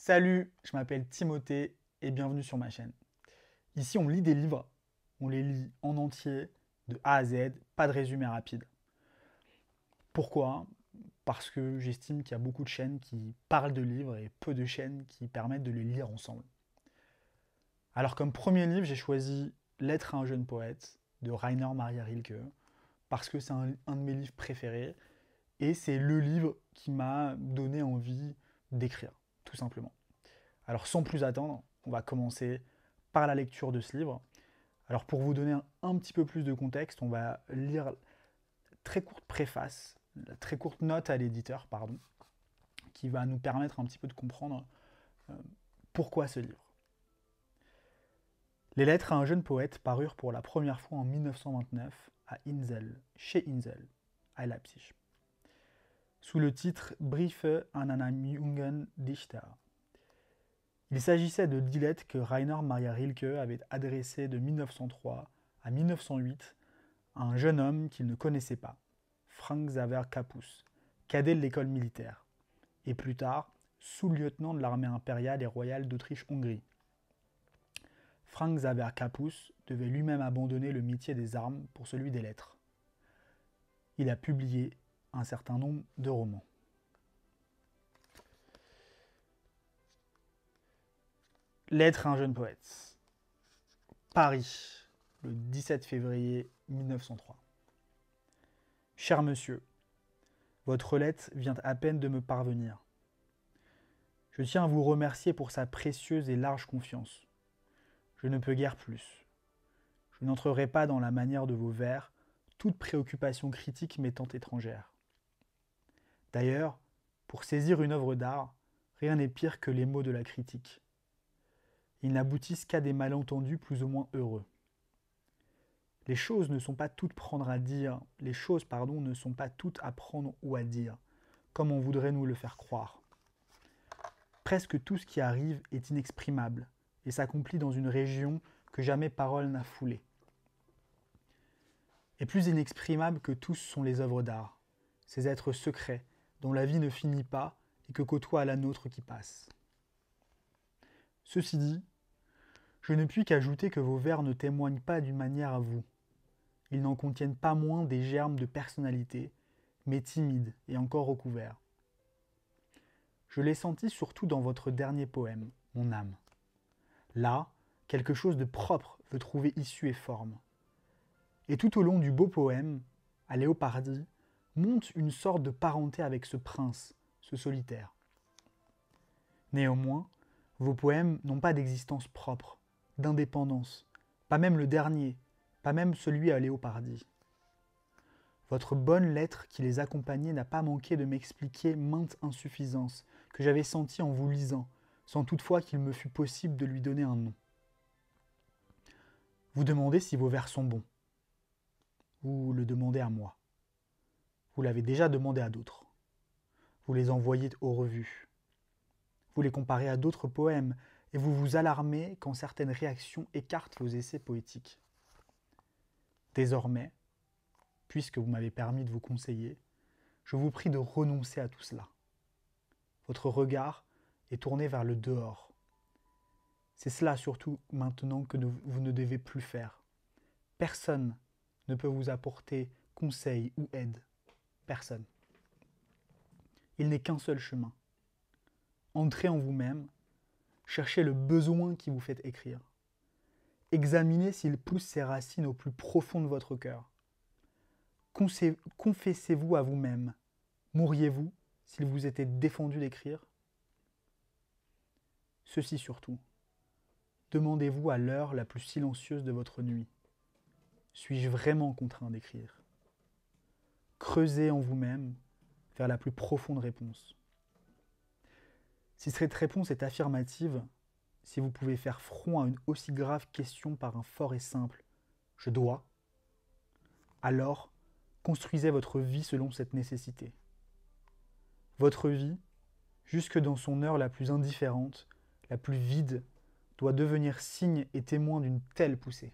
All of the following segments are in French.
Salut, je m'appelle Timothée et bienvenue sur ma chaîne. Ici, on lit des livres, on les lit en entier, de A à Z, pas de résumé rapide. Pourquoi? Parce que j'estime qu'il y a beaucoup de chaînes qui parlent de livres et peu de chaînes qui permettent de les lire ensemble. Alors comme premier livre, j'ai choisi Lettre à un jeune poète de Rainer Maria Rilke, parce que c'est un de mes livres préférés et c'est le livre qui m'a donné envie d'écrire, tout simplement. Alors sans plus attendre, on va commencer par la lecture de ce livre. Alors pour vous donner un petit peu plus de contexte, on va lire la très courte préface, la très courte note à l'éditeur, pardon, qui va nous permettre un petit peu de comprendre pourquoi ce livre. Les lettres à un jeune poète parurent pour la première fois en 1929 à Insel, chez Insel, à Leipzig, sous le titre Briefe an einen jungen Dichter. Il s'agissait de 10 lettres que Rainer Maria Rilke avait adressées de 1903 à 1908 à un jeune homme qu'il ne connaissait pas, Frank Xaver Kappus, cadet de l'école militaire, et plus tard sous-lieutenant de l'armée impériale et royale d'Autriche-Hongrie. Frank Xaver Kappus devait lui-même abandonner le métier des armes pour celui des lettres. Il a publié un certain nombre de romans. Lettre à un jeune poète. Paris, le 17 février 1903. Cher monsieur, votre lettre vient à peine de me parvenir. Je tiens à vous remercier pour sa précieuse et large confiance. Je ne peux guère plus. Je n'entrerai pas dans la manière de vos vers, toute préoccupation critique m'étant étrangère. D'ailleurs, pour saisir une œuvre d'art, rien n'est pire que les mots de la critique. Ils n'aboutissent qu'à des malentendus plus ou moins heureux. Les choses ne sont pas toutes prendre à dire, les choses, ne sont pas toutes à prendre ou à dire, comme on voudrait nous le faire croire. Presque tout ce qui arrive est inexprimable et s'accomplit dans une région que jamais parole n'a foulée. Et plus inexprimables que tous sont les œuvres d'art, ces êtres secrets dont la vie ne finit pas et que côtoie la nôtre qui passe. Ceci dit, je ne puis qu'ajouter que vos vers ne témoignent pas d'une manière à vous. Ils n'en contiennent pas moins des germes de personnalité, mais timides et encore recouverts. Je l'ai senti surtout dans votre dernier poème, Mon âme. Là, quelque chose de propre veut trouver issue et forme. Et tout au long du beau poème, à Léopardi, monte une sorte de parenté avec ce prince, ce solitaire. Néanmoins, vos poèmes n'ont pas d'existence propre, d'indépendance, pas même le dernier, pas même celui à Léopardi. Votre bonne lettre qui les accompagnait n'a pas manqué de m'expliquer maintes insuffisances que j'avais senties en vous lisant, sans toutefois qu'il me fût possible de lui donner un nom. Vous demandez si vos vers sont bons. Vous le demandez à moi. Vous l'avez déjà demandé à d'autres. Vous les envoyez aux revues. Vous les comparez à d'autres poèmes et vous vous alarmez quand certaines réactions écartent vos essais poétiques. Désormais, puisque vous m'avez permis de vous conseiller, je vous prie de renoncer à tout cela. Votre regard est tourné vers le dehors. C'est cela surtout maintenant que vous ne devez plus faire. Personne ne peut vous apporter conseil ou aide. Personne. Il n'est qu'un seul chemin. Entrez en vous-même, cherchez le besoin qui vous fait écrire. Examinez s'il pousse ses racines au plus profond de votre cœur. Confessez-vous à vous-même. Mourriez-vous s'il vous était défendu d'écrire? Ceci surtout. Demandez-vous à l'heure la plus silencieuse de votre nuit. Suis-je vraiment contraint d'écrire? Creusez en vous-même vers la plus profonde réponse. Si cette réponse est affirmative, si vous pouvez faire front à une aussi grave question par un fort et simple « je dois », alors construisez votre vie selon cette nécessité. Votre vie, jusque dans son heure la plus indifférente, la plus vide, doit devenir signe et témoin d'une telle poussée.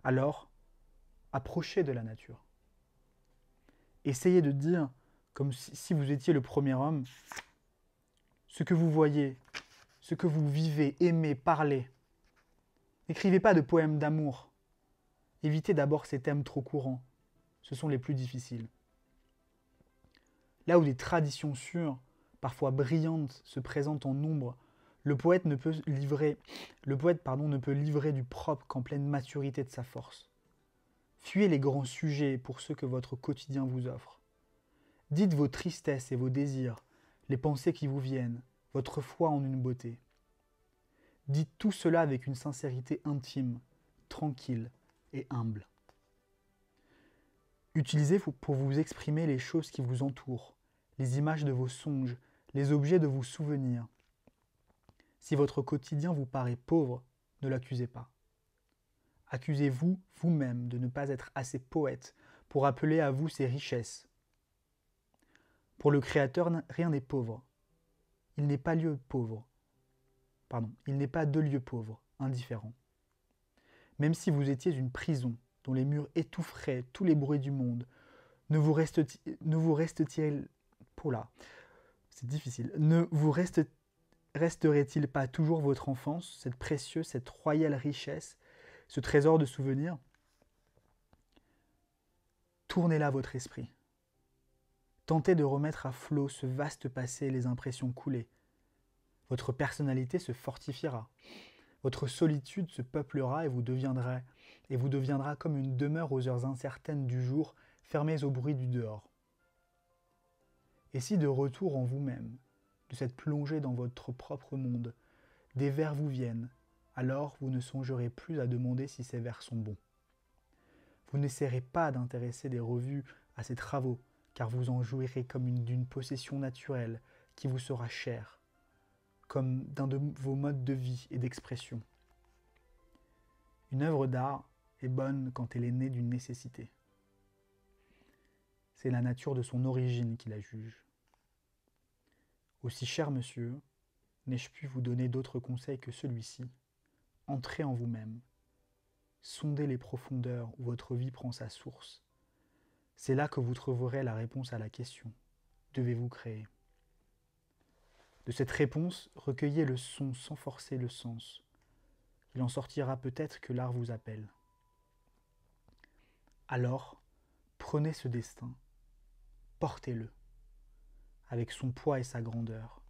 Alors, approchez de la nature. Essayez de dire, comme si vous étiez le premier homme, ce que vous voyez, ce que vous vivez, aimez, parlez. N'écrivez pas de poèmes d'amour. Évitez d'abord ces thèmes trop courants. Ce sont les plus difficiles. Là où des traditions sûres, parfois brillantes, se présentent en nombre, le poète ne peut livrer du propre qu'en pleine maturité de sa force. Fuyez les grands sujets pour ceux que votre quotidien vous offre. Dites vos tristesses et vos désirs, les pensées qui vous viennent, votre foi en une beauté. Dites tout cela avec une sincérité intime, tranquille et humble. Utilisez pour vous exprimer les choses qui vous entourent, les images de vos songes, les objets de vos souvenirs. Si votre quotidien vous paraît pauvre, ne l'accusez pas. Accusez-vous vous-même de ne pas être assez poète pour appeler à vous ces richesses. Pour le Créateur, rien n'est pauvre. Il n'est pas il n'est pas de lieu pauvre, indifférent. Même si vous étiez une prison dont les murs étoufferaient tous les bruits du monde, ne vous resterait-il resterait-il pas toujours votre enfance, cette précieuse, cette royale richesse, ce trésor de souvenirs? Tournez là votre esprit. Tentez de remettre à flot ce vaste passé et les impressions coulées. Votre personnalité se fortifiera. Votre solitude se peuplera et vous deviendra comme une demeure aux heures incertaines du jour, fermées au bruit du dehors. Et si de retour en vous-même, de cette plongée dans votre propre monde, des vers vous viennent, alors vous ne songerez plus à demander si ces vers sont bons. Vous n'essaierez pas d'intéresser des revues à ces travaux, car vous en jouirez comme d'une possession naturelle qui vous sera chère, comme d'un de vos modes de vie et d'expression. Une œuvre d'art est bonne quand elle est née d'une nécessité. C'est la nature de son origine qui la juge. Aussi, cher monsieur, n'ai-je pu vous donner d'autre conseil que celui-ci? Entrez en vous-même. Sondez les profondeurs où votre vie prend sa source. C'est là que vous trouverez la réponse à la question. Devez-vous créer? De cette réponse, recueillez le son sans forcer le sens. Il en sortira peut-être que l'art vous appelle. Alors, prenez ce destin, portez-le, avec son poids et sa grandeur,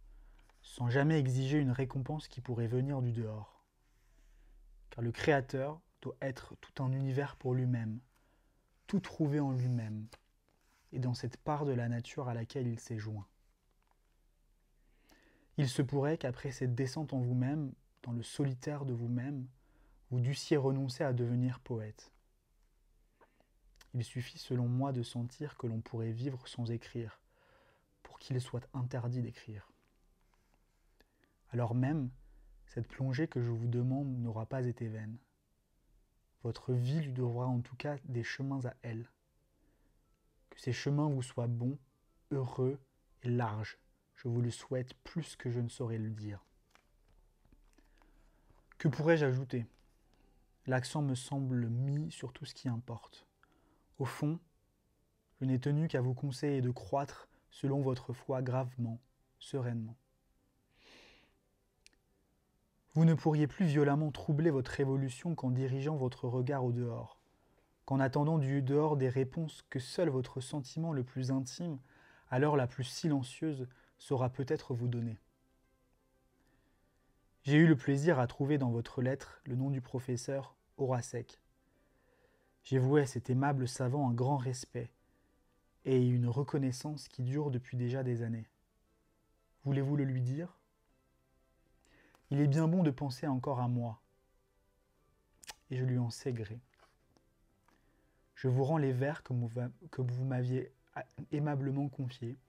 sans jamais exiger une récompense qui pourrait venir du dehors. Car le Créateur doit être tout un univers pour lui-même, tout trouvé en lui-même, et dans cette part de la nature à laquelle il s'est joint. Il se pourrait qu'après cette descente en vous-même, dans le solitaire de vous-même, vous dussiez renoncer à devenir poète. Il suffit selon moi de sentir que l'on pourrait vivre sans écrire, pour qu'il soit interdit d'écrire. Alors même, cette plongée que je vous demande n'aura pas été vaine. Votre vie lui devra en tout cas des chemins à elle. Que ces chemins vous soient bons, heureux et larges. Je vous le souhaite plus que je ne saurais le dire. Que pourrais-je ajouter? L'accent me semble mis sur tout ce qui importe. Au fond, je n'ai tenu qu'à vous conseiller de croître selon votre foi gravement, sereinement. Vous ne pourriez plus violemment troubler votre évolution qu'en dirigeant votre regard au dehors, qu'en attendant du dehors des réponses que seul votre sentiment le plus intime, à l'heure la plus silencieuse, saura peut-être vous donner. J'ai eu le plaisir à trouver dans votre lettre le nom du professeur Horacek. J'ai voué à cet aimable savant un grand respect et une reconnaissance qui dure depuis déjà des années. Voulez-vous le lui dire? Il est bien bon de penser encore à moi, et je lui en sais gré. Je vous rends les vers que vous m'aviez aimablement confiés,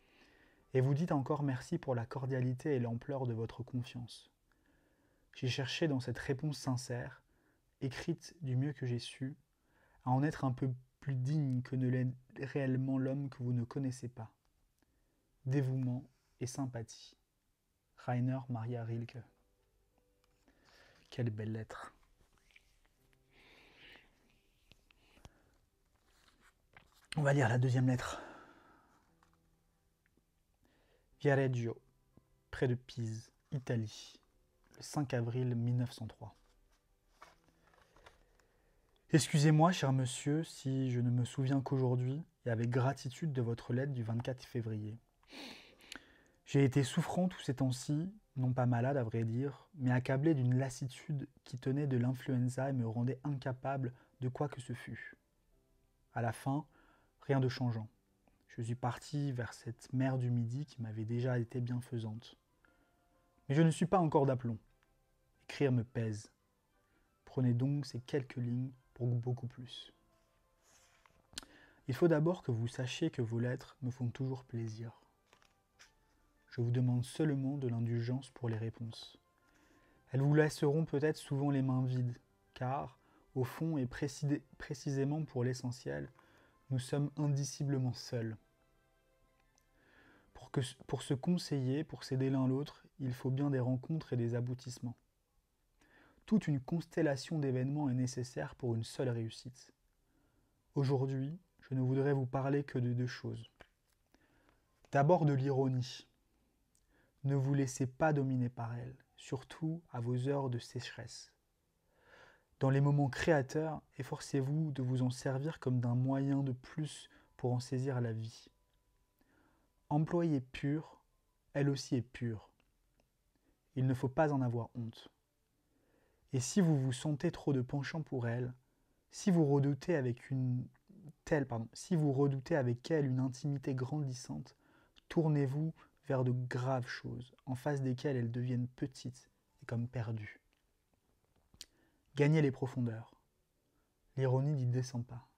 et vous dites encore merci pour la cordialité et l'ampleur de votre confiance. J'ai cherché dans cette réponse sincère, écrite du mieux que j'ai su, à en être un peu plus digne que ne l'est réellement l'homme que vous ne connaissez pas. Dévouement et sympathie. Rainer Maria Rilke. Quelle belle lettre. On va lire la deuxième lettre. Viareggio. près de Pise, Italie, le 5 avril 1903. Excusez-moi, cher monsieur, si je ne me souviens qu'aujourd'hui et avec gratitude de votre lettre du 24 février. J'ai été souffrant tous ces temps-ci, non pas malade à vrai dire, mais accablé d'une lassitude qui tenait de l'influenza et me rendait incapable de quoi que ce fût. À la fin, rien de changeant. Je suis parti vers cette mer du Midi qui m'avait déjà été bienfaisante. Mais je ne suis pas encore d'aplomb. Écrire me pèse. Prenez donc ces quelques lignes pour beaucoup plus. Il faut d'abord que vous sachiez que vos lettres me font toujours plaisir. Je vous demande seulement de l'indulgence pour les réponses. Elles vous laisseront peut-être souvent les mains vides, car, au fond et précisément pour l'essentiel, nous sommes indiciblement seuls. Pour se conseiller, pour s'aider l'un l'autre, il faut bien des rencontres et des aboutissements. Toute une constellation d'événements est nécessaire pour une seule réussite. Aujourd'hui, je ne voudrais vous parler que de deux choses. D'abord de l'ironie. Ne vous laissez pas dominer par elle, surtout à vos heures de sécheresse. Dans les moments créateurs, efforcez-vous de vous en servir comme d'un moyen de plus pour en saisir la vie. Employée pure, elle aussi est pure. Il ne faut pas en avoir honte. Et si vous vous sentez trop de penchant pour elle, si vous redoutez avec elle une intimité grandissante, tournez-vous vers de graves choses, en face desquelles elles deviennent petites et comme perdues. Gagnez les profondeurs. L'ironie n'y descend pas.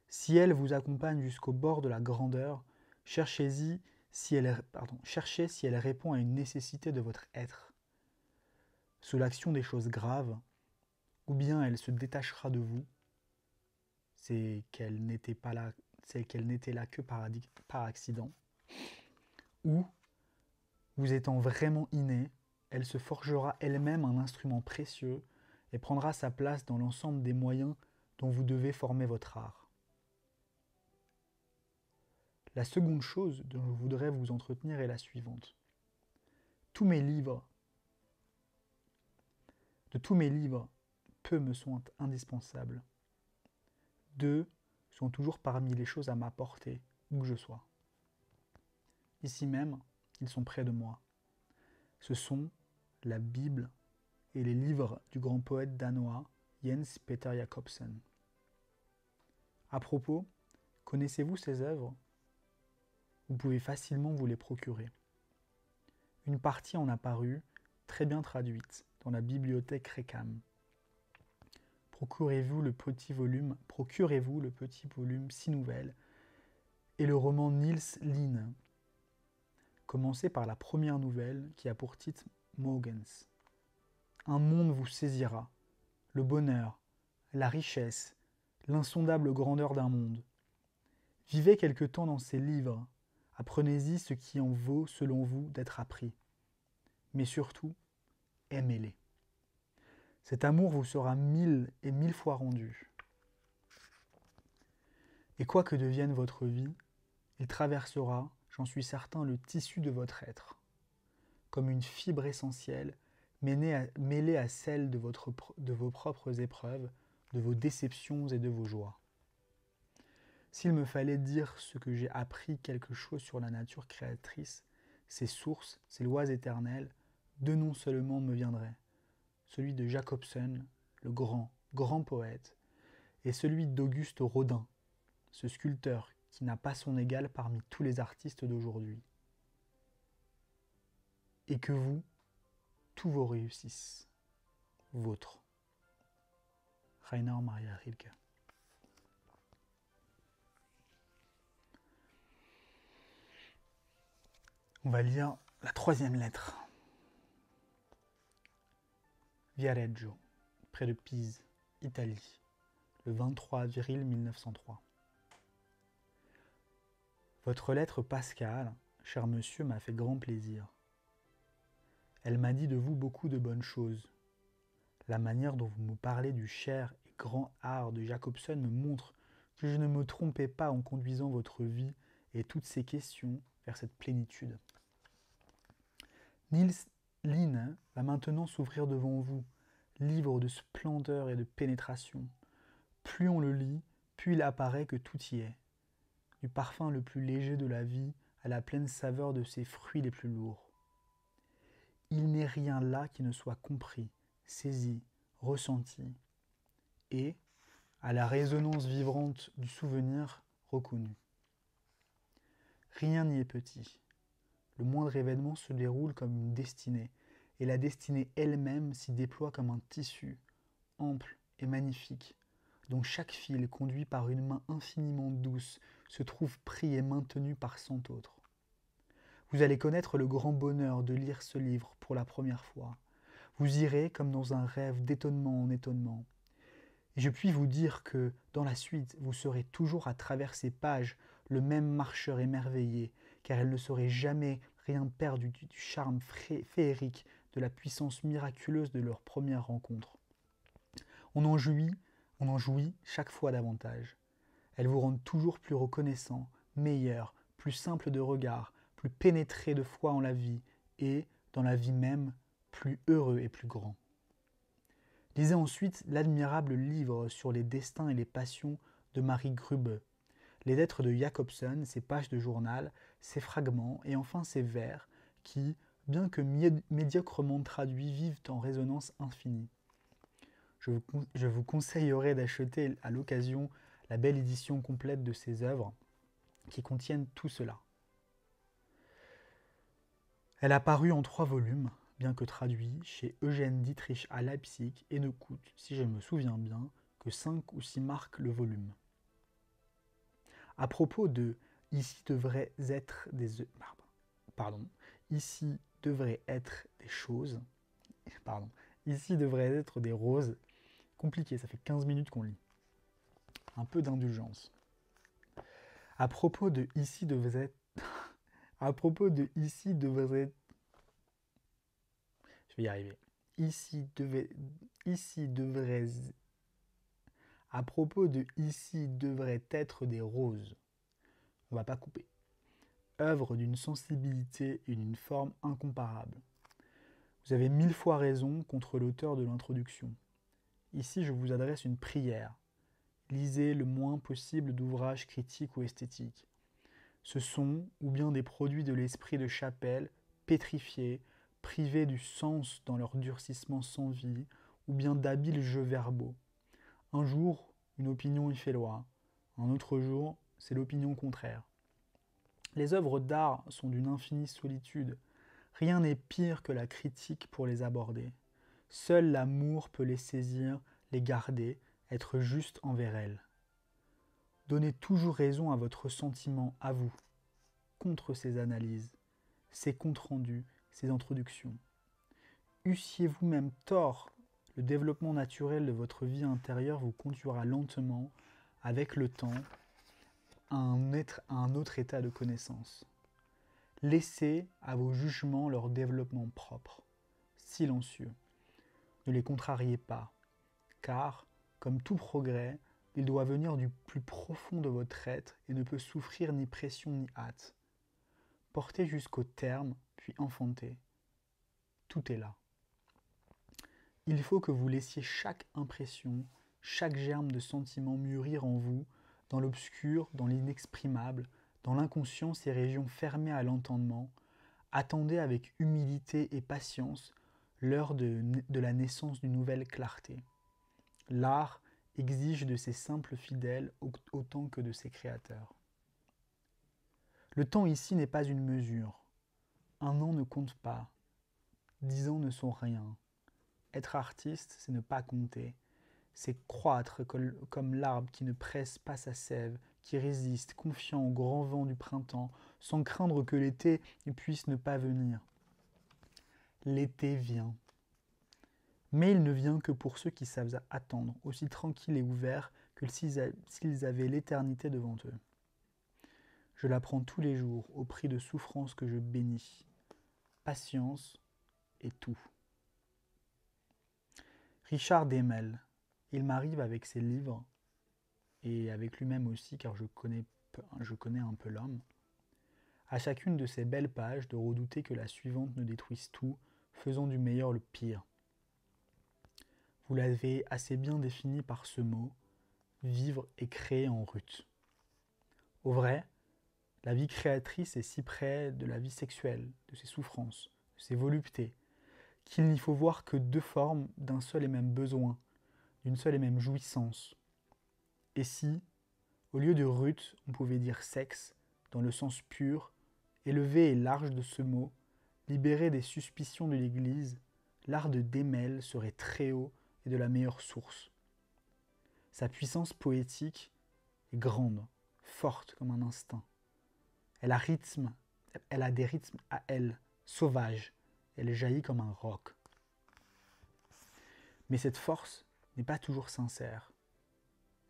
Si elle vous accompagne jusqu'au bord de la grandeur, cherchez si elle répond à une nécessité de votre être. Sous l'action des choses graves, ou bien elle se détachera de vous, c'est qu'elle n'était là que par accident, ou, vous étant vraiment inné, elle se forgera elle-même un instrument précieux et prendra sa place dans l'ensemble des moyens dont vous devez former votre art. La seconde chose dont je voudrais vous entretenir est la suivante. De tous mes livres, peu me sont indispensables. Deux sont toujours parmi les choses à ma portée, où que je sois. Ici même, ils sont près de moi. Ce sont la Bible et les livres du grand poète danois Jens Peter Jacobsen. À propos, connaissez-vous ces œuvres ? Vous pouvez facilement vous les procurer. Une partie en a paru, très bien traduite, dans la bibliothèque Recam. Procurez-vous le petit volume 6 nouvelles et le roman Niels Lien. Commencez par la première nouvelle qui a pour titre Mogens. Un monde vous saisira, le bonheur, la richesse, l'insondable grandeur d'un monde. Vivez quelque temps dans ces livres, apprenez-y ce qui en vaut selon vous d'être appris. Mais surtout, aimez-les. Cet amour vous sera 1000 et 1000 fois rendu. Et quoi que devienne votre vie, il traversera, j'en suis certain, le tissu de votre être, comme une fibre essentielle mêlée à celle de vos propres épreuves, de vos déceptions et de vos joies. S'il me fallait dire ce que j'ai appris quelque chose sur la nature créatrice, ses sources, ses lois éternelles, deux noms seulement me viendraient. Celui de Jacobsen, le grand poète, et celui d'Auguste Rodin, ce sculpteur qui n'a pas son égal parmi tous les artistes d'aujourd'hui. Et que vous, tous vos réussissent. Vôtres. Rainer Maria Rilke. On va lire la troisième lettre. Viareggio, près de Pise, Italie, le 23 avril 1903. Votre lettre Pascal, cher monsieur, m'a fait grand plaisir. Elle m'a dit de vous beaucoup de bonnes choses. La manière dont vous me parlez du cher et grand art de Jacobsen me montre que je ne me trompais pas en conduisant votre vie et toutes ces questions vers cette plénitude. Niels Lynn va maintenant s'ouvrir devant vous, livre de splendeur et de pénétration. Plus on le lit, plus il apparaît que tout y est, du parfum le plus léger de la vie à la pleine saveur de ses fruits les plus lourds. Il n'est rien là qui ne soit compris, saisi, ressenti, et, à la résonance vibrante du souvenir, reconnu. Rien n'y est petit. Le moindre événement se déroule comme une destinée, et la destinée elle-même s'y déploie comme un tissu, ample et magnifique, dont chaque fil, conduit par une main infiniment douce, se trouve pris et maintenu par 100 autres. Vous allez connaître le grand bonheur de lire ce livre pour la première fois. Vous irez comme dans un rêve d'étonnement en étonnement. Et je puis vous dire que, dans la suite, vous serez toujours à travers ces pages le même marcheur émerveillé, car elles ne sauraient jamais rien perdre du charme féerique, de la puissance miraculeuse de leur première rencontre. On en jouit chaque fois davantage. Elles vous rendent toujours plus reconnaissant, meilleur, plus simple de regard, plus pénétré de foi en la vie, et, dans la vie même, plus heureux et plus grand. Lisez ensuite l'admirable livre sur les destins et les passions de Marie Grubbe, les lettres de Jacobson, ses pages de journal, ses fragments et enfin ses vers qui, bien que médiocrement traduits, vivent en résonance infinie. Je vous conseillerais d'acheter à l'occasion la belle édition complète de ces œuvres qui contiennent tout cela. Elle a paru en 3 volumes, bien que traduit, chez Eugène Dietrich à Leipzig et ne coûte, si je me souviens bien, que 5 ou 6 marks le volume. À propos de « ici devraient être des ici devraient être des choses », ici devraient être des roses, compliqué, ça fait 15 minutes qu'on lit. Un peu d'indulgence. À propos de ici devrait être... à propos de ici devrait être... Je vais y arriver. À propos de ici devraient être des roses. On va pas couper. Œuvre d'une sensibilité et d'une forme incomparables. Vous avez 1000 fois raison contre l'auteur de l'introduction. Ici, je vous adresse une prière. Lisez le moins possible d'ouvrages critiques ou esthétiques. Ce sont ou bien des produits de l'esprit de chapelle, pétrifiés, privés du sens dans leur durcissement sans vie, ou bien d'habiles jeux verbaux. Un jour, une opinion y fait loi. Un autre jour, c'est l'opinion contraire. Les œuvres d'art sont d'une infinie solitude. Rien n'est pire que la critique pour les aborder. Seul l'amour peut les saisir, les garder, être juste envers elles. Donnez toujours raison à votre sentiment, à vous, contre ces analyses, ces comptes rendus, ces introductions. Eussiez-vous même tort, le développement naturel de votre vie intérieure vous conduira lentement, avec le temps, à un autre état de connaissance. Laissez à vos jugements leur développement propre, silencieux. Ne les contrariez pas, car, comme tout progrès, il doit venir du plus profond de votre être et ne peut souffrir ni pression ni hâte. Portez jusqu'au terme, puis enfantez. Tout est là. Il faut que vous laissiez chaque impression, chaque germe de sentiment mûrir en vous, dans l'obscur, dans l'inexprimable, dans l'inconscient, ces régions fermées à l'entendement. Attendez avec humilité et patience l'heure de la naissance d'une nouvelle clarté. L'art exige de ses simples fidèles autant que de ses créateurs. Le temps ici n'est pas une mesure. Un an ne compte pas. 10 ans ne sont rien. Être artiste, c'est ne pas compter. C'est croître comme l'arbre qui ne presse pas sa sève, qui résiste, confiant au grand vent du printemps, sans craindre que l'été ne puisse ne pas venir. L'été vient. Mais il ne vient que pour ceux qui savent attendre, aussi tranquilles et ouverts que s'ils avaient l'éternité devant eux. Je l'apprends tous les jours, au prix de souffrances que je bénis. Patience est tout. Richard Demel, il m'arrive avec ses livres, et avec lui-même aussi, car je connais un peu l'homme, à chacune de ces belles pages de redouter que la suivante ne détruise tout, faisant du meilleur le pire. Vous l'avez assez bien défini par ce mot, vivre et créer en Ruth. Au vrai, la vie créatrice est si près de la vie sexuelle, de ses souffrances, de ses voluptés, qu'il n'y faut voir que deux formes d'un seul et même besoin, d'une seule et même jouissance. Et si, au lieu de Ruth, on pouvait dire sexe, dans le sens pur, élevé et large de ce mot, libéré des suspicions de l'Église, l'art de Démel serait très haut et de la meilleure source. Sa puissance poétique est grande, forte comme un instinct. Elle a des rythmes à elle, sauvages, elle jaillit comme un roc. Mais cette force n'est pas toujours sincère.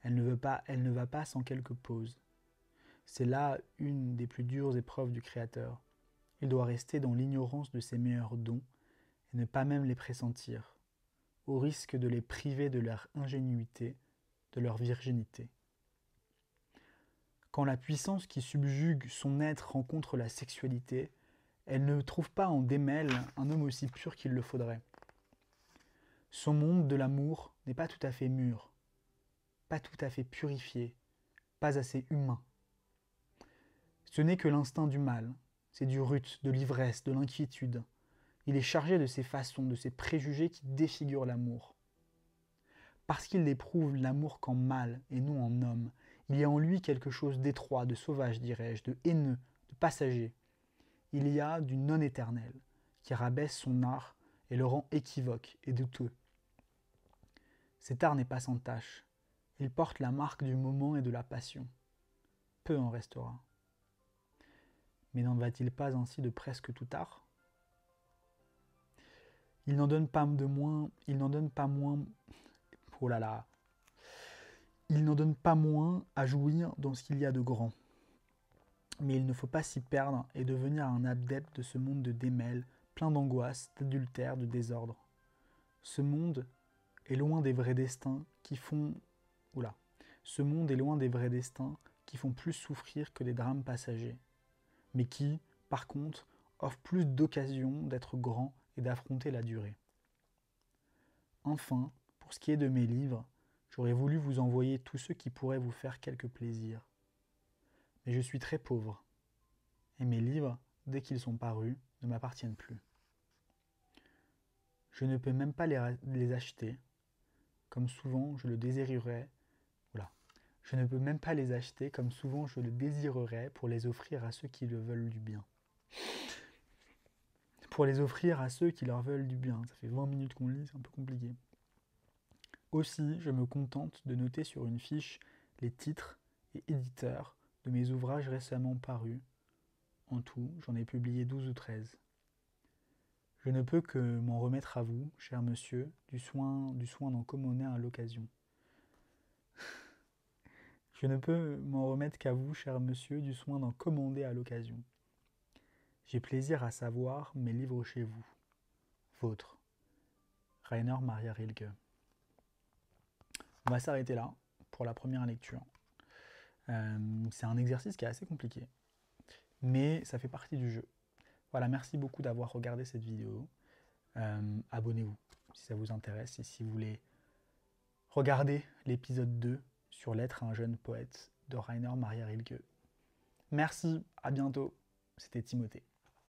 Elle ne va pas sans quelques pauses. C'est là une des plus dures épreuves du Créateur. Il doit rester dans l'ignorance de ses meilleurs dons et ne pas même les pressentir, au risque de les priver de leur ingénuité, de leur virginité. Quand la puissance qui subjugue son être rencontre la sexualité, elle ne trouve pas en Démel un homme aussi pur qu'il le faudrait. Son monde de l'amour n'est pas tout à fait mûr, pas tout à fait purifié, pas assez humain. Ce n'est que l'instinct du mal, c'est du Ruth, de l'ivresse, de l'inquiétude. Il est chargé de ces façons, de ces préjugés qui défigurent l'amour. Parce qu'il éprouve l'amour qu'en mâle et non en homme, il y a en lui quelque chose d'étroit, de sauvage, dirais-je, de haineux, de passager. Il y a du non-éternel, qui rabaisse son art et le rend équivoque et douteux. Cet art n'est pas sans tache. Il porte la marque du moment et de la passion. Peu en restera. Mais n'en va-t-il pas ainsi de presque tout art ? Il n'en donne pas moins, oh là là, il n'en donne pas moins à jouir dans ce qu'il y a de grand. Mais il ne faut pas s'y perdre et devenir un adepte de ce monde de démêle, plein d'angoisse, d'adultère, de désordre. Ce monde est loin des vrais destins qui font... Ce monde est loin des vrais destins qui font plus souffrir que des drames passagers, mais qui, par contre, offrent plus d'occasions d'être grand et d'affronter la durée. Enfin, pour ce qui est de mes livres, j'aurais voulu vous envoyer tous ceux qui pourraient vous faire quelque plaisir. Mais je suis très pauvre, et mes livres, dès qu'ils sont parus, ne m'appartiennent plus. Je ne peux même pas les acheter, comme souvent je le désirerais. Je ne peux même pas les acheter, comme souvent je le désirerais, pour les offrir à ceux qui le veulent du bien. Pour les offrir à ceux qui leur veulent du bien. Ça fait 20 minutes qu'on lit, c'est un peu compliqué. Aussi, je me contente de noter sur une fiche les titres et éditeurs de mes ouvrages récemment parus. En tout, j'en ai publié 12 ou 13. Je ne peux que m'en remettre à vous, cher monsieur, du soin d'en commander à l'occasion. Je ne peux m'en remettre qu'à vous, cher monsieur, du soin d'en commander à l'occasion. J'ai plaisir à savoir mes livres chez vous. Vôtre. Rainer Maria Rilke. On va s'arrêter là pour la première lecture. C'est un exercice qui est assez compliqué, mais ça fait partie du jeu. Voilà, merci beaucoup d'avoir regardé cette vidéo. Abonnez-vous si ça vous intéresse et si vous voulez regarder l'épisode 2 sur Lettre à un jeune poète de Rainer Maria Rilke. Merci, à bientôt. C'était Timothée.